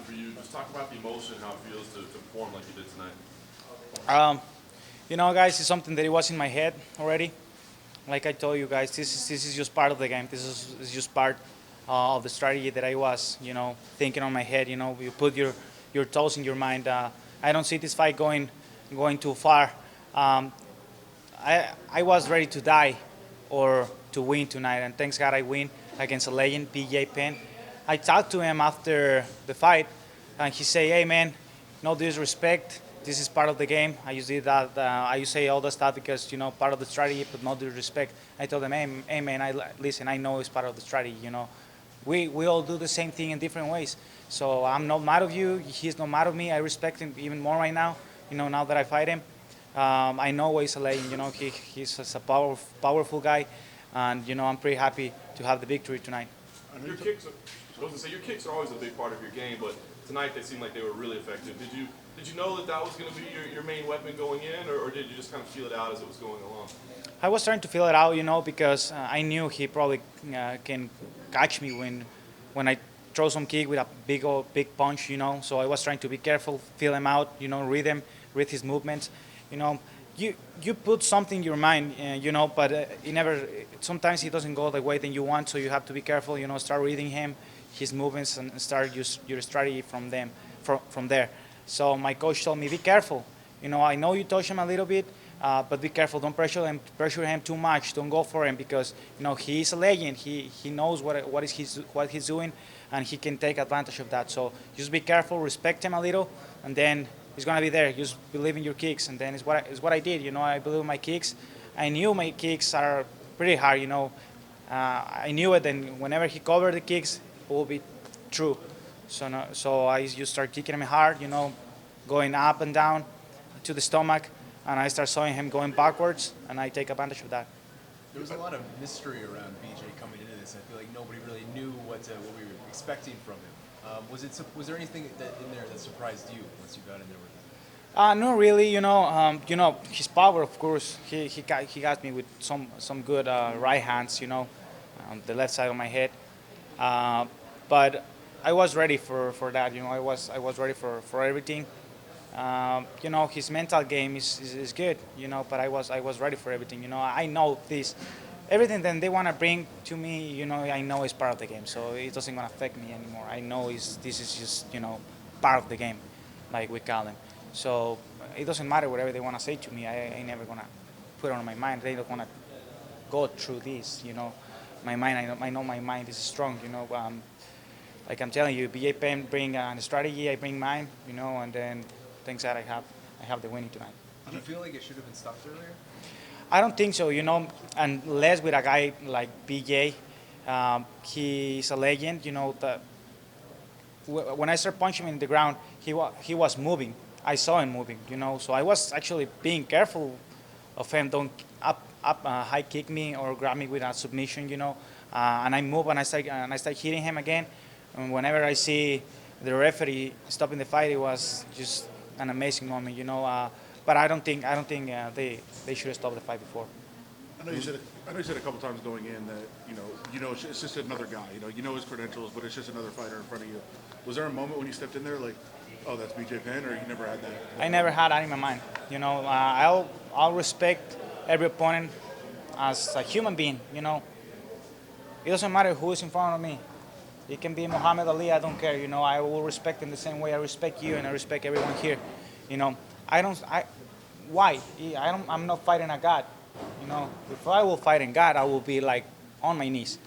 for you. Just talk about the emotion, how it feels to perform like you did tonight. Guys, it's something that it was in my head already. Like I told you guys, this is just part of the game. This is just part of the strategy that I was, thinking on my head. You put your toes in your mind. I don't see this fight going too far. Um, I was ready to die or to win tonight, and thanks God I win against a legend, BJ Penn. I talked to him after the fight, and he said, "Hey man, no disrespect. This is part of the game. I just did that. I just say all the stuff because part of the strategy, but no disrespect." I told him, "Hey man, listen. I know it's part of the strategy. We all do the same thing in different ways. So I'm not mad of you. He's not mad of me. I respect him even more right now. Now that I fight him." I know he's a legend. He's just a powerful guy, and I'm pretty happy to have the victory tonight. Your kicks, I was gonna say your kicks are always a big part of your game, but tonight they seemed like they were really effective. Did you know that was going to be your main weapon going in, or did you just kind of feel it out as it was going along? I was trying to feel it out, because I knew he probably can catch me when I throw some kick with a big punch, So I was trying to be careful, feel him out, read his movements, you know. You put something in your mind, but it never. Sometimes it doesn't go the way that you want, so you have to be careful. Start reading him, his movements, and start your strategy from there. So my coach told me, be careful. I know you touch him a little bit, but be careful. Don't pressure him too much. Don't go for him because he is a legend. He knows what he's doing, and he can take advantage of that. So just be careful, respect him a little, and then he's gonna be there. Just believe in your kicks, and then it's what I did. I believe in my kicks. I knew my kicks are pretty hard. I knew it, and whenever he covered the kicks, it will be true. So I just start kicking him hard, going up and down to the stomach, and I start showing him going backwards, and I take advantage of that. There was a lot of mystery around BJ coming into this. I feel like nobody really knew what we were expecting from him. Was there anything in there that surprised you once you got in there with him? Not really, his power, of course. He got me with some good right hands, on the left side of my head. But I was ready for that. I was ready for everything. His mental game is good. But I was ready for everything. I know this. Everything that they want to bring to me, I know is part of the game. So it doesn't gonna affect me anymore. I know this is just part of the game, like we call them. So it doesn't matter whatever they want to say to me. I never gonna put it on my mind. They don't wanna go through this. My mind. I know my mind is strong. Like I'm telling you, BJ Penn bring a strategy, I bring mine, and then things that I have the winning tonight. Did you feel like it should have been stopped earlier? I don't think so, unless with a guy like BJ, he's a legend, that when I started punching him in the ground, he was moving. I saw him moving, so I was actually being careful of him. Don't high kick me or grab me with a submission, and I move and I start hitting him again. And whenever I see the referee stopping the fight, it was just an amazing moment, But I don't think they should have stopped the fight before. I know you said a couple times going in that it's just another guy. You know his credentials, but it's just another fighter in front of you. Was there a moment when you stepped in there like, oh, that's BJ Penn, or you never had that? I never had that in my mind. I'll respect every opponent as a human being. It doesn't matter who is in front of me. It can be Muhammad Ali. I don't care. I will respect him the same way I respect you, and I respect everyone here. I don't. Why? I'm not fighting a god. If I will fight in God, I will be like on my knees.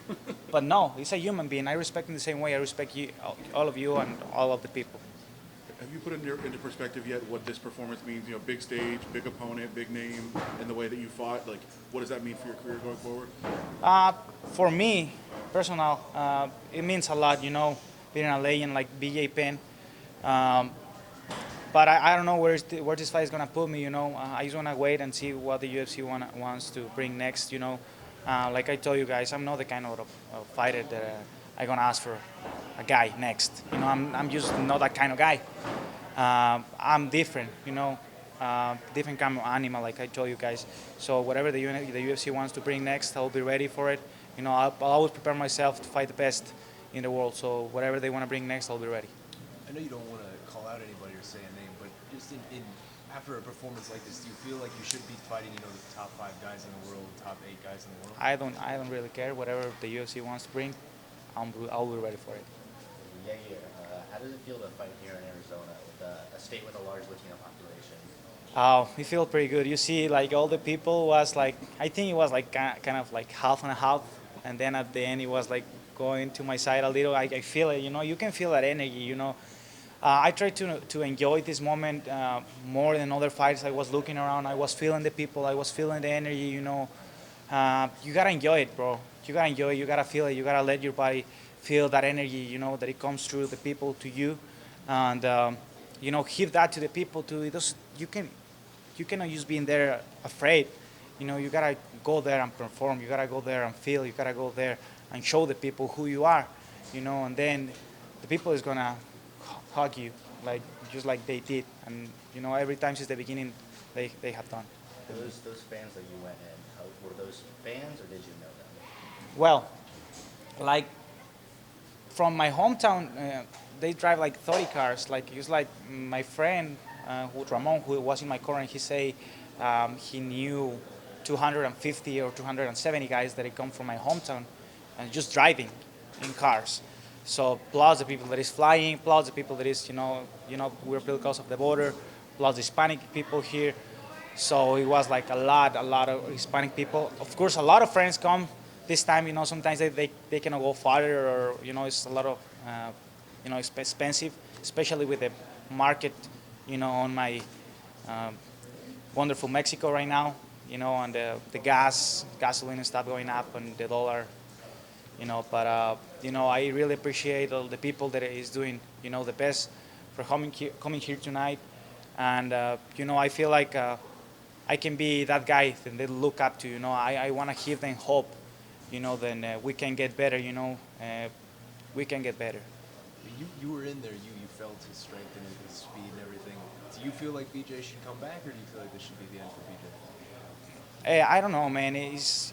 But no, he's a human being. I respect him the same way I respect you, all of you, and all of the people. Have you put into perspective yet what this performance means? Big stage, big opponent, big name, and the way that you fought. Like, what does that mean for your career going forward? For me, personal, it means a lot. Being a legend like BJ Penn. But I don't know where this fight is gonna put me. I just wanna wait and see what the UFC wants to bring next. Like I told you guys, I'm not the kind of fighter that I'm gonna ask for a guy next. I'm just not that kind of guy. I'm different. Different kind of animal, like I told you guys. So whatever the UFC wants to bring next, I'll be ready for it. I'll always prepare myself to fight the best in the world. So whatever they want to bring next, I'll be ready. I know you don't want to call out anybody or say a name, but just in after a performance like this, do you feel like you should be fighting, the top 5 guys in the world, top 8 guys in the world? I don't really care. Whatever the UFC wants to bring, I'll be ready for it. Yair, how does it feel to fight here in Arizona, with a state with a large Latino population? Oh, it feels pretty good. You see, like all the people was like, I think it was like kind of like half and a half, and then at the end it was like going to my side a little. I feel it, you can feel that energy. I try to enjoy this moment more than other fights. I was looking around, I was feeling the people, I was feeling the energy. You gotta enjoy it, bro. You gotta enjoy it. You gotta feel it. You gotta let your body feel that energy. That it comes through the people to you, and give that to the people too. You cannot just be in there afraid. You gotta go there and perform. You gotta go there and feel. You gotta go there and show the people who you are. And then the people is gonna hug you, just like they did. And every time since the beginning, they have done. Those fans that you went in, were those fans or did you know them? Well, like from my hometown, they drive like 30 cars. Like it's like my friend, Ramon, who was in my corner, he say he knew 250 or 270 guys that come from my hometown, and just driving in cars. So plus the people that is flying, plus the people that is we're built because of the border, plus the Hispanic people here. So it was like a lot of Hispanic people. Of course, a lot of friends come this time. Sometimes they cannot go farther, or it's a lot of it's expensive, especially with the market on my wonderful Mexico right now. And the gasoline and stuff going up, and the dollar. But I really appreciate all the people that is doing the best for coming here tonight, and I feel like I can be that guy that they look up to. I want to give them hope. Then we can get better. We can get better. You were in there. You felt his strength and his speed and everything. Do you feel like BJ should come back, or do you feel like this should be the end for BJ? I don't know, man.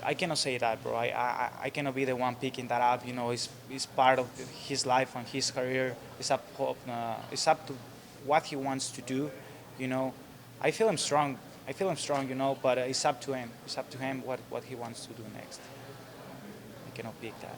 I cannot say that, bro. I cannot be the one picking that up. It's part of his life and his career. It's up to what he wants to do. I feel him strong. But it's up to him. It's up to him what he wants to do next. I cannot pick that.